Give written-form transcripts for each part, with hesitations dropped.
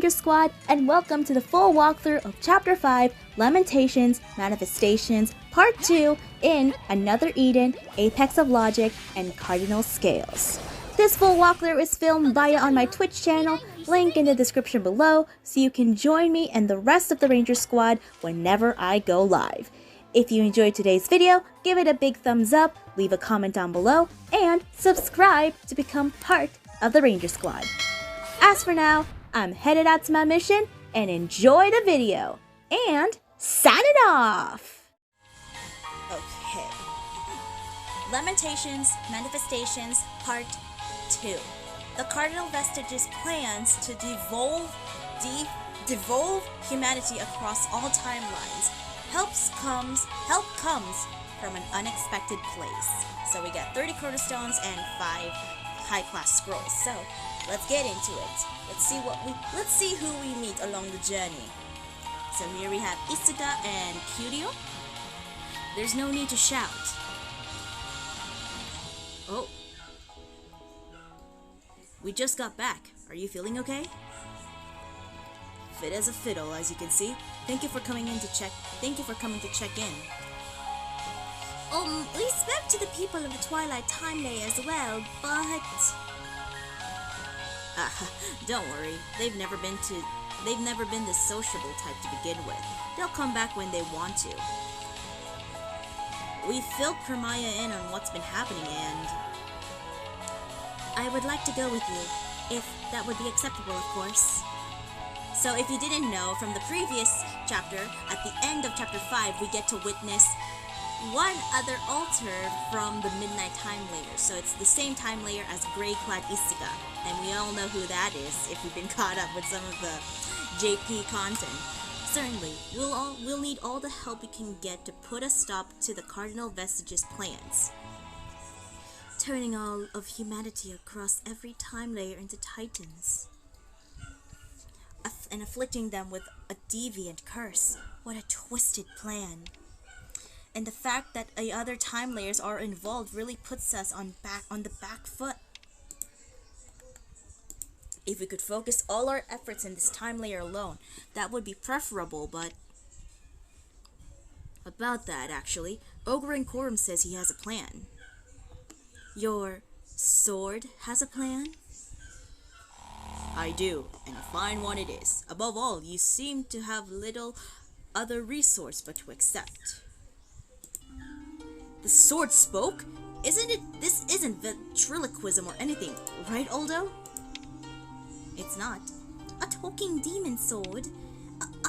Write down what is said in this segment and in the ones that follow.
Ranger Squad, and welcome to the full walkthrough of Chapter 5, Lamentations, Manifestations, Part 2 in Another Eden, Apex of Logic, and Cardinal Scales. This full walkthrough is filmed on my Twitch channel, link in the description below, so you can join me and the rest of the Ranger Squad whenever I go live. If you enjoyed today's video, give it a big thumbs up, leave a comment down below, and subscribe to become part of the Ranger Squad. As for now, I'm headed out to my mission, and enjoy the video, and sign it off! Okay. Lamentations, Manifestations, Part 2. The Cardinal Vestige's plans to devolve humanity across all timelines. Help comes from an unexpected place. So we got 30 Stones and 5 high-class scrolls. So let's get into it. Let's see who we meet along the journey. So here we have Isuga and Kyuryo. There's no need to shout. Oh. We just got back. Are you feeling okay? Fit as a fiddle, as you can see. Thank you for coming to check in. We spoke to the people of the Twilight Time Layer as well, but don't worry. They've never been the sociable type to begin with. They'll come back when they want to. We filled Permaya in on what's been happening, and I would like to go with you, if that would be acceptable, of course. So if you didn't know, from the previous chapter, at the end of chapter 5, we get to witness one other altar from the Midnight Time Layer. So it's the same time layer as Grey-clad Isuga, and we all know who that is if we've been caught up with some of the JP content. Certainly, we'll need all the help we can get to put a stop to the Cardinal Vestige's plans, turning all of humanity across every time layer into titans, and afflicting them with a deviant curse. What a twisted plan. And the fact that other time layers are involved really puts us on the back foot. If we could focus all our efforts in this time layer alone, that would be preferable, but about that, actually, Ogre Rancorem says he has a plan. Your sword has a plan? I do, and a fine one it is. Above all, you seem to have little other resource but to accept. The sword spoke? This isn't ventriloquism or anything, right, Aldo? It's not. A talking demon sword?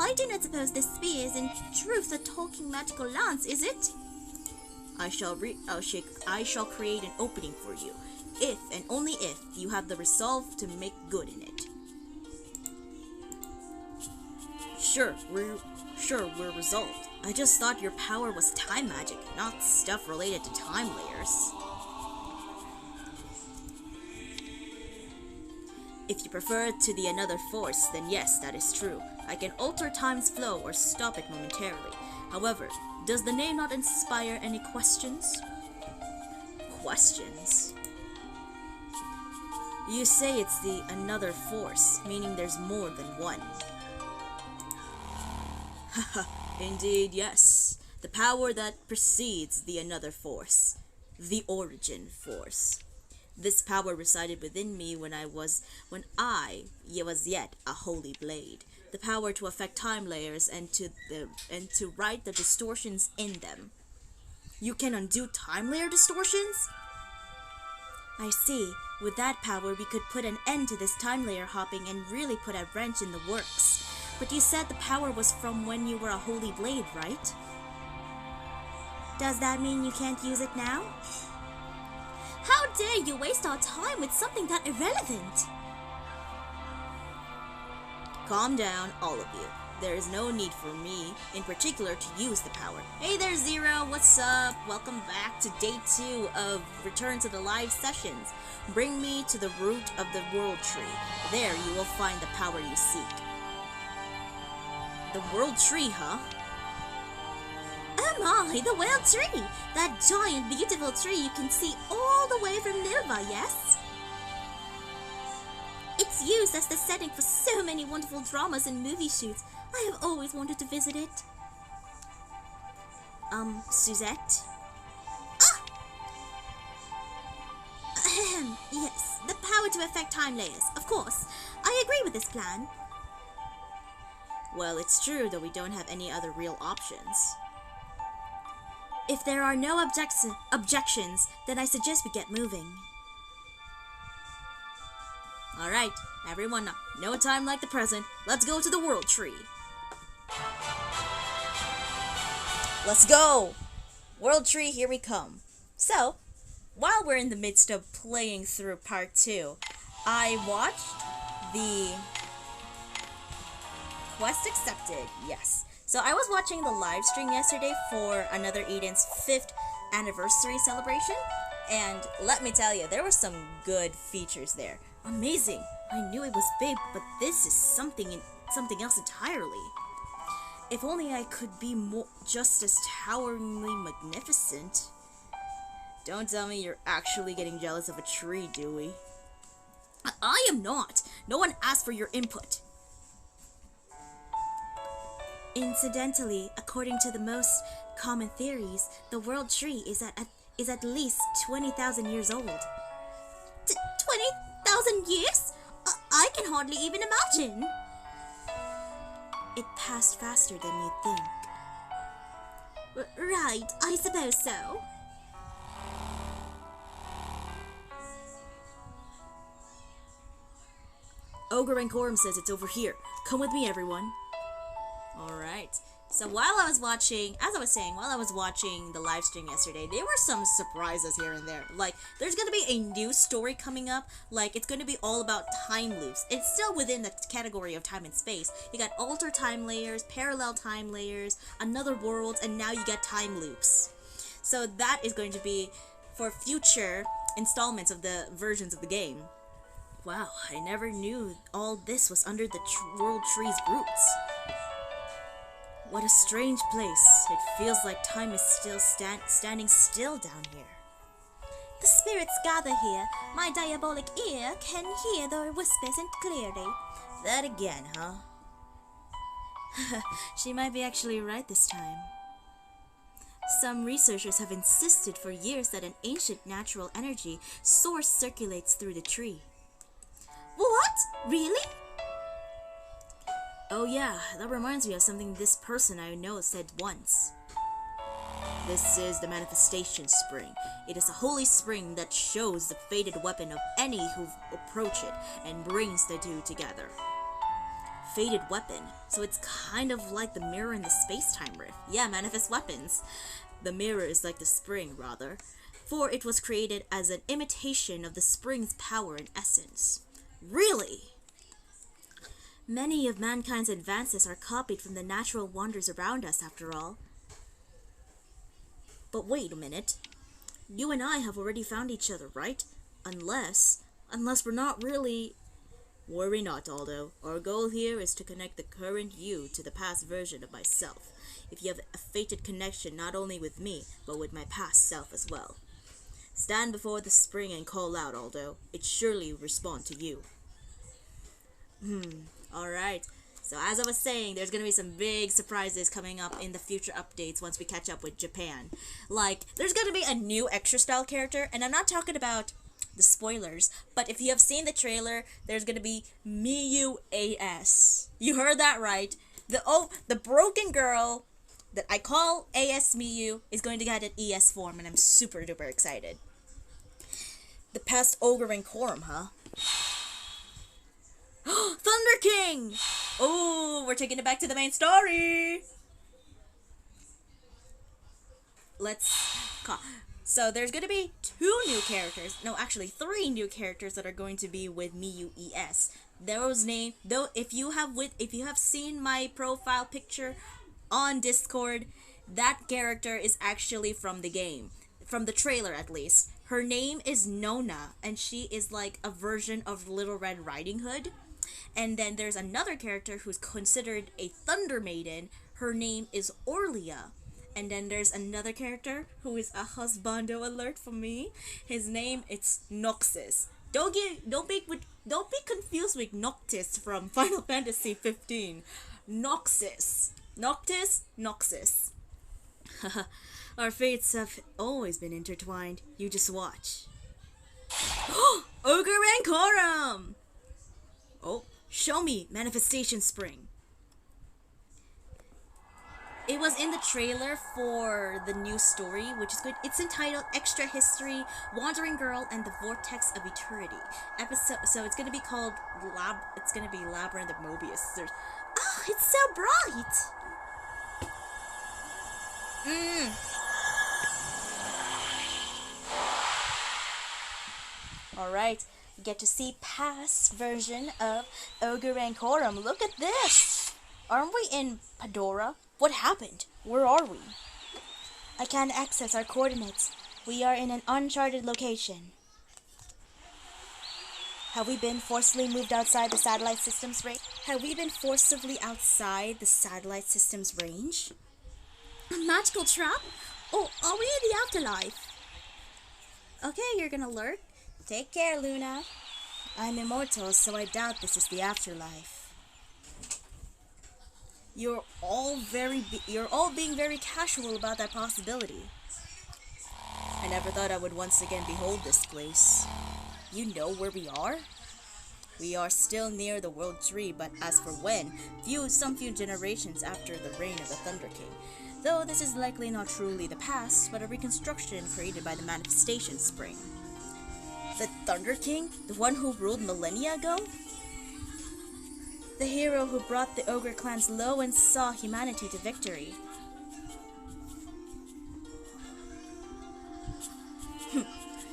I do not suppose this spear is in truth a talking magical lance, is it? I shall create an opening for you, if and only if you have the resolve to make good in it. Sure, we're resolved. I just thought your power was time magic, not stuff related to time layers. If you prefer it to the another force, then yes, that is true. I can alter time's flow or stop it momentarily. However, does the name not inspire any questions? Questions? You say it's the another force, meaning there's more than one. Haha, indeed, yes. The power that precedes the another force. The origin force. This power resided within me when I was yet a holy blade. The power to affect time layers and to right the distortions in them. You can undo time layer distortions? I see. With that power, we could put an end to this time layer hopping and really put a wrench in the works. But you said the power was from when you were a holy blade, right? Does that mean you can't use it now? How dare you waste our time with something that irrelevant? Calm down, all of you. There is no need for me, in particular, to use the power. Hey there, Zero, what's up? Welcome back to day 2 of Return to the Live Sessions. Bring me to the root of the World Tree. There you will find the power you seek. The World Tree, huh? Oh my, the World Tree! That giant, beautiful tree you can see all the way from Nova, yes? It's It's used as the setting for so many wonderful dramas and movie shoots. I have always wanted to visit it. Suzette? Ah! Ahem, yes, the power to affect time layers, of course. I agree with this plan. Well, it's true that we don't have any other real options. If there are no objections, then I suggest we get moving. Alright, everyone, no time like the present. Let's go to the World Tree. Let's go! World Tree, here we come. So, while we're in the midst of playing through part 2, I watched the quest accepted, yes. So I was watching the live stream yesterday for Another Eden's 5th anniversary celebration, and let me tell you, there were some good features there. Amazing! I knew it was big, but this is something else entirely. If only I could be just as toweringly magnificent. Don't tell me you're actually getting jealous of a tree, Dewey. I am not! No one asked for your input. Incidentally, according to the most common theories, the World Tree is at least 20,000 years old. 20,000 years? I can hardly even imagine. It passed faster than you'd think. Right, I suppose so. Ogre Rancorem says it's over here. Come with me, everyone. Alright. So while I was watching the live stream yesterday, there were some surprises here and there. Like, there's gonna be a new story coming up. Like, it's gonna be all about time loops. It's still within the category of time and space. You got alter time layers, parallel time layers, another worlds, and now you got time loops. So that is going to be for future installments of the versions of the game. Wow, I never knew all this was under the World Tree's roots. What a strange place. It feels like time is still standing still down here. The spirits gather here. My diabolic ear can hear their whispers and clearly. That again, huh? She might be actually right this time. Some researchers have insisted for years that an ancient natural energy source circulates through the tree. What? Really? Oh yeah, that reminds me of something this person I know said once. This is the Manifestation Spring. It is a holy spring that shows the fated weapon of any who approach it and brings the two together. Fated weapon. So it's kind of like the mirror in the space-time rift. Yeah, manifest weapons. The mirror is like the spring, rather. For it was created as an imitation of the spring's power and essence. Really? Many of mankind's advances are copied from the natural wonders around us, after all. But wait a minute. You and I have already found each other, right? Unless we're not really... Worry not, Aldo. Our goal here is to connect the current you to the past version of myself. If you have a fated connection not only with me, but with my past self as well. Stand before the spring and call out, Aldo. It surely will respond to you. Alright, so as I was saying, there's gonna be some big surprises coming up in the future updates once we catch up with Japan. Like, there's gonna be a new extra style character, and I'm not talking about the spoilers, but if you have seen the trailer, there's gonna be Miyu AS. You heard that right. The broken girl that I call AS Miyu is going to get an ES form, and I'm super duper excited. The past Ogre Rancorem, huh? Thunder King! Oh, we're taking it back to the main story! So there's gonna be 2 new characters. No, actually 3 new characters that are going to be with Miyu ES. Those names, though, if you have seen my profile picture on Discord, that character is actually from the game. From the trailer, at least. Her name is Nona, and she is like a version of Little Red Riding Hood. And then there's another character who's considered a Thunder Maiden. Her name is Orlia. And then there's another character who is a husbando alert for me. His name is Noxus. Don't Don't be confused with Noctis from Final Fantasy 15. Noxus. Noctis, Noxus. Our fates have always been intertwined. You just watch. Ogre Rancorem! Oh, show me Manifestation Spring. It was in the trailer for the new story, which is good. It's entitled Extra History, Wandering Girl, and the Vortex of Eternity. So it's gonna be called Labyrinth of Mobius. Oh, it's so bright! Alright, we get to see past version of Ogre Rancorem. Look at this! Aren't we in Pandora? What happened? Where are we? I can't access our coordinates. We are in an uncharted location. Have we been forcibly moved outside the satellite system's range? Have we been forcibly outside the satellite system's range? A magical trap? Oh, are we in the afterlife? Okay, you're gonna lurk. Take care, Luna. I'm immortal, so I doubt this is the afterlife. You're all being very casual about that possibility. I never thought I would once again behold this place. You know where we are? We are still near the World Tree, but as for when, some few generations after the reign of the Thunder King. Though this is likely not truly the past, but a reconstruction created by the Manifestation Spring. The Thunder King? The one who ruled millennia ago? The hero who brought the Ogre clans low and saw humanity to victory.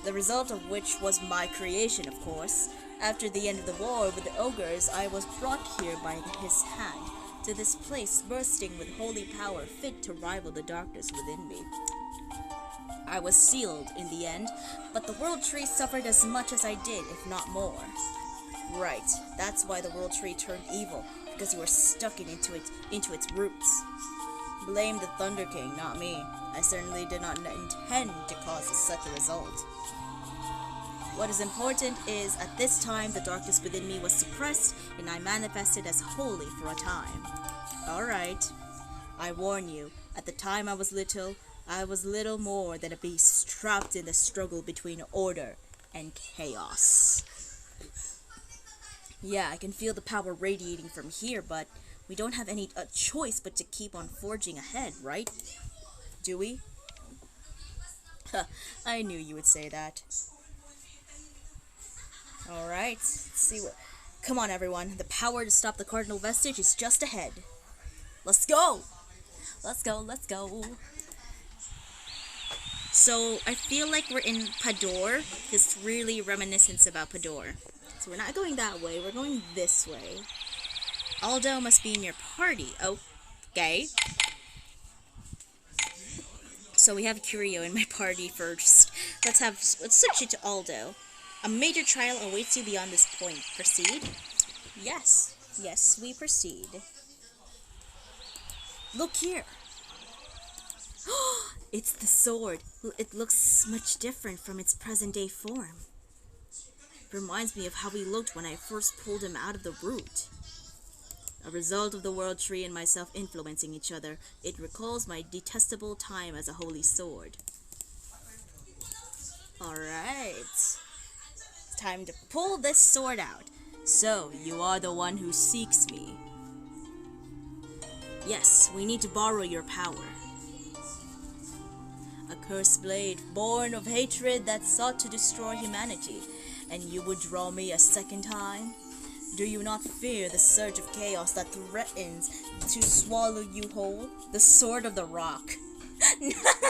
The result of which was my creation, of course. After the end of the war with the Ogres, I was brought here by his hand, to this place bursting with holy power fit to rival the darkness within me. I was sealed in the end, but the World Tree suffered as much as I did, if not more. Right, that's why the World Tree turned evil, because you were stuck into its roots. Blame the Thunder King, not me. I certainly did not intend to cause such a result. What is important is, at this time, the darkness within me was suppressed, and I manifested as holy for a time. Alright, I warn you, at the time I was little more than a beast trapped in the struggle between order and chaos. Yeah, I can feel the power radiating from here, but we don't have any choice but to keep on forging ahead, right? Do we? I knew you would say that. Alright, let's see what... Come on, everyone. The power to stop the Cardinal Vestige is just ahead. Let's go! Let's go, let's go. So, I feel like we're in Pador. It's really reminiscent about Pador. So we're not going that way, we're going this way. Aldo must be in your party. Okay. So we have Curio in my party first. Let's switch it to Aldo. A major trial awaits you beyond this point. Proceed? Yes. Yes, we proceed. Look here. It's the sword. It looks much different from its present-day form. Reminds me of how he looked when I first pulled him out of the root. A result of the World Tree and myself influencing each other, it recalls my detestable time as a holy sword. Alright. It's time to pull this sword out. So, you are the one who seeks me. Yes, we need to borrow your power. A cursed blade, born of hatred that sought to destroy humanity. And you would draw me a second time? Do you not fear the surge of chaos that threatens to swallow you whole? The Sword of the Rock.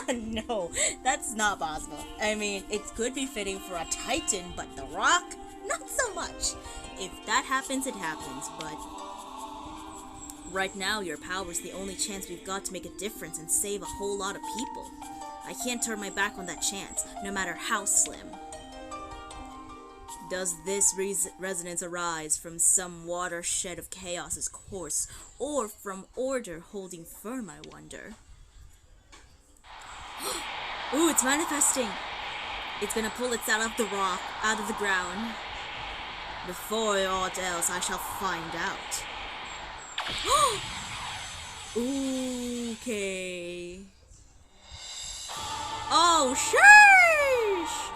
No, that's not possible. I mean, it could be fitting for a Titan, but the Rock? Not so much. If that happens, it happens, but... Right now, your power is the only chance we've got to make a difference and save a whole lot of people. I can't turn my back on that chance, no matter how slim. Does this resonance arise from some watershed of chaos's course, or from order holding firm, I wonder? Ooh, it's manifesting! It's gonna pull itself out of the rock, out of the ground. Before aught else, I shall find out. Okay. Oh, sheesh!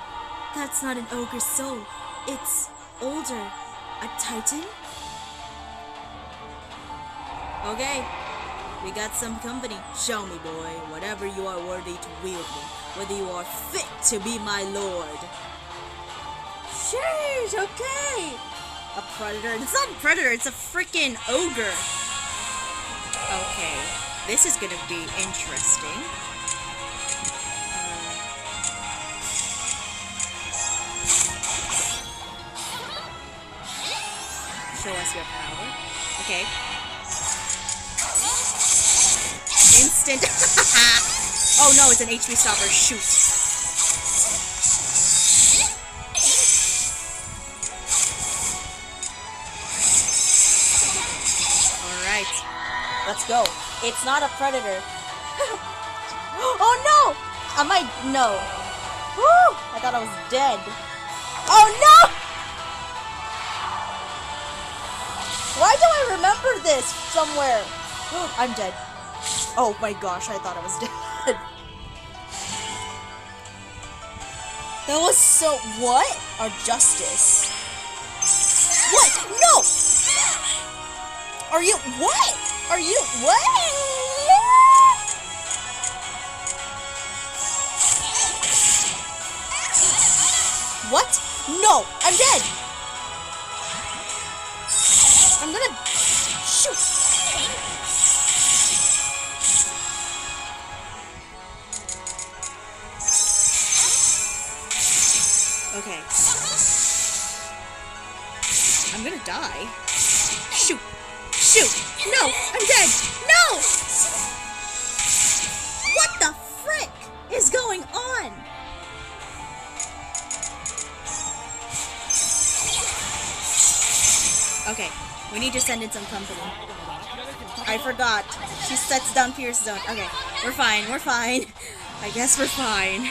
That's not an ogre's soul. It's older. A titan? Okay. We got some company. Show me, boy. Whatever you are worthy to wield me. Whether you are fit to be my lord. Sheesh, okay. A predator. It's not a predator, it's a freaking ogre. Okay. This is gonna be interesting. Show us your power. Okay. Instant. Oh no, it's an HP stopper. Shoot. Alright. Let's go. It's not a predator. Oh no! I might. No. Woo! I thought I was dead. Oh no! Why do I remember this somewhere? I'm dead. Oh my gosh, I thought I was dead. That was so... What? Our justice. What? No! Are you... What? Are you... What? What? No! I'm dead! I'm gonna... Shoot! Okay. I'm gonna die. Shoot! Shoot! No! I'm dead! No! What the frick is going on? Okay, we need to send in some company. I forgot. She sets down Pierce Zone. Okay, we're fine, we're fine. I guess we're fine.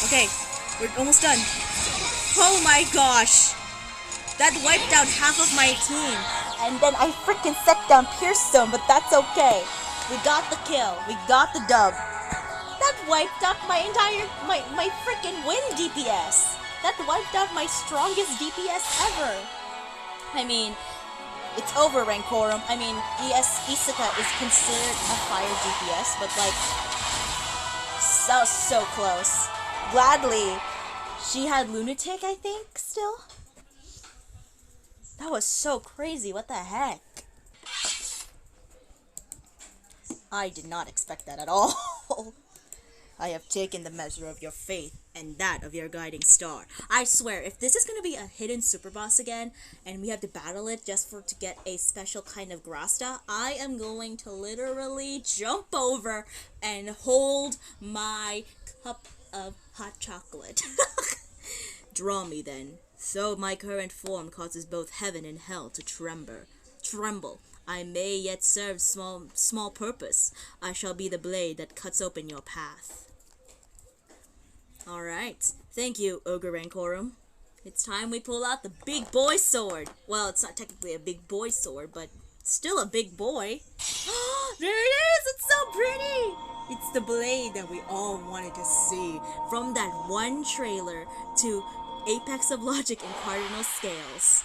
Okay, we're almost done. Oh my gosh! That wiped out half of my team. And then I freaking set down Pierce Zone, but that's okay. We got the kill. We got the dub. That wiped out my entire, my freaking win DPS. That wiped out my strongest DPS ever. I mean, it's over, Rancorem. I mean, Isuka is considered a fire DPS, but like, so close. Gladly, she had Lunatic, I think, still. That was so crazy, what the heck? I did not expect that at all. I have taken the measure of your faith and that of your guiding star. I swear, if this is going to be a hidden super boss again, and we have to battle it just to get a special kind of Grasta, I am going to literally jump over and hold my cup of hot chocolate. Draw me then. So my current form causes both heaven and hell to tremble. I may yet serve small purpose. I shall be the blade that cuts open your path. Alright. Thank you, Ogre Rancorem. It's time we pull out the big boy sword. Well, it's not technically a big boy sword, but still a big boy. There it is! It's so pretty! It's the blade that we all wanted to see. From that one trailer to Apex of Logic and Cardinal Scales.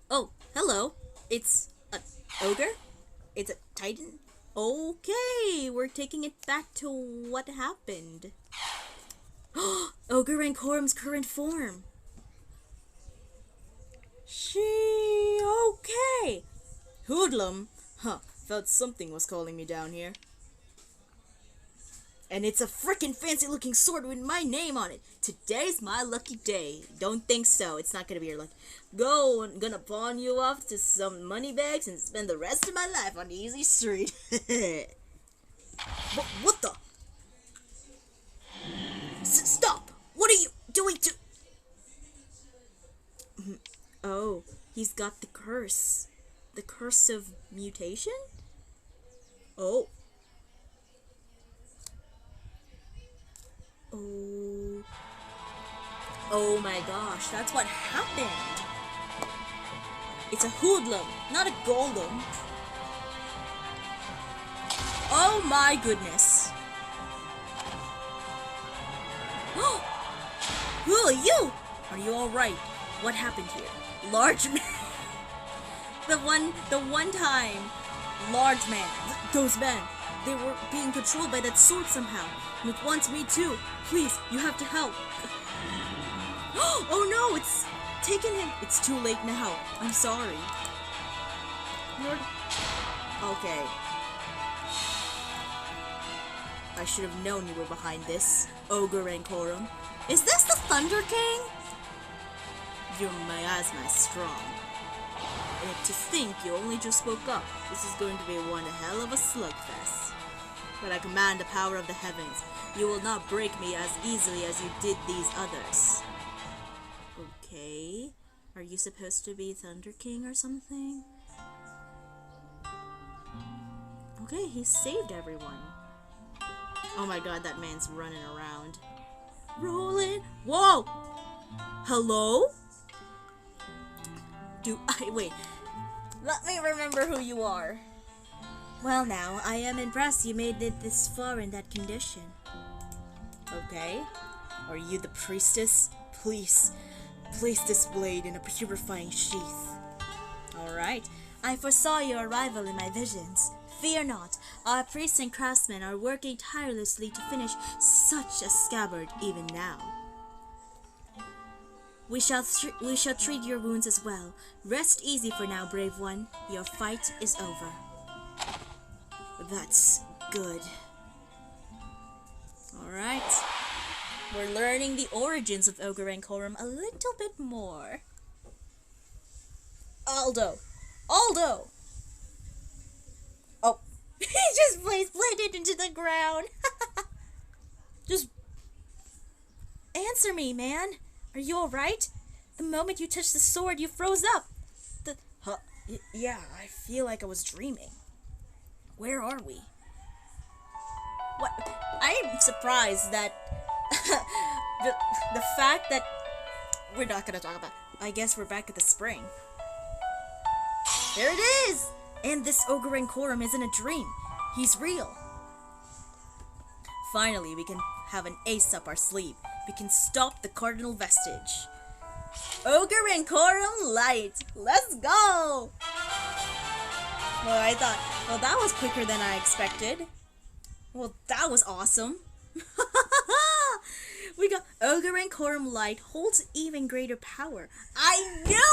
Oh, hello. It's a ogre? It's a titan? Okay, we're taking it back to what happened. Ogre Rancorem's current form. Okay. Hoodlum? Huh, felt something was calling me down here. And it's a frickin' fancy looking sword with my name on it. Today's my lucky day. Don't think so. It's not gonna be your lucky. I'm gonna pawn you off to some money bags and spend the rest of my life on the easy street. What the? Stop! What are you doing to... Oh, he's got the curse. The curse of mutation? Oh. Oh. Oh my gosh, that's what happened. It's a hoodlum, not a golem. Oh my goodness. Who are you? Are you alright? What happened here? Large man. the one time large man. Those men. They were being controlled by that sword somehow. And it wants me too. Please, you have to help. Oh no, it's taken him. It's too late now. I'm sorry. Okay. I should have known you were behind this, Ogre Rancorem. Is this the Thunder King? Your miasma is strong. And to think you only just spoke up, this is going to be one hell of a slugfest. But I command the power of the heavens. You will not break me as easily as you did these others. Okay. Are you supposed to be Thunder King or something? Okay, he saved everyone. Oh my god, that man's running around. Rolling. Whoa! Hello? Wait. Let me remember who you are. Well now, I am impressed you made it this far in that condition. Okay. Are you the priestess? Please, place this blade in a purifying sheath. Alright. I foresaw your arrival in my visions. Fear not, our priests and craftsmen are working tirelessly to finish such a scabbard even now. We shall treat your wounds as well. Rest easy for now, brave one. Your fight is over. That's good. Alright. We're learning the origins of Ogre Rancorem a little bit more. Aldo! Oh! He just blended into the ground. Just answer me, man. Are you alright? The moment you touched the sword, you froze up. Yeah, I feel like I was dreaming. Where are we? What? I'm surprised that the fact that we're not gonna talk about. I guess we're back at the spring. There it is! And this Ogre Rancorem isn't a dream. He's real. Finally, we can have an ace up our sleeve. We can stop the Cardinal Vestige. Ogre Rancorem Light! Let's go! Well, I thought, well, that was quicker than I expected. Well, that was awesome. We got Ogre Rancorem Light holds even greater power. I knew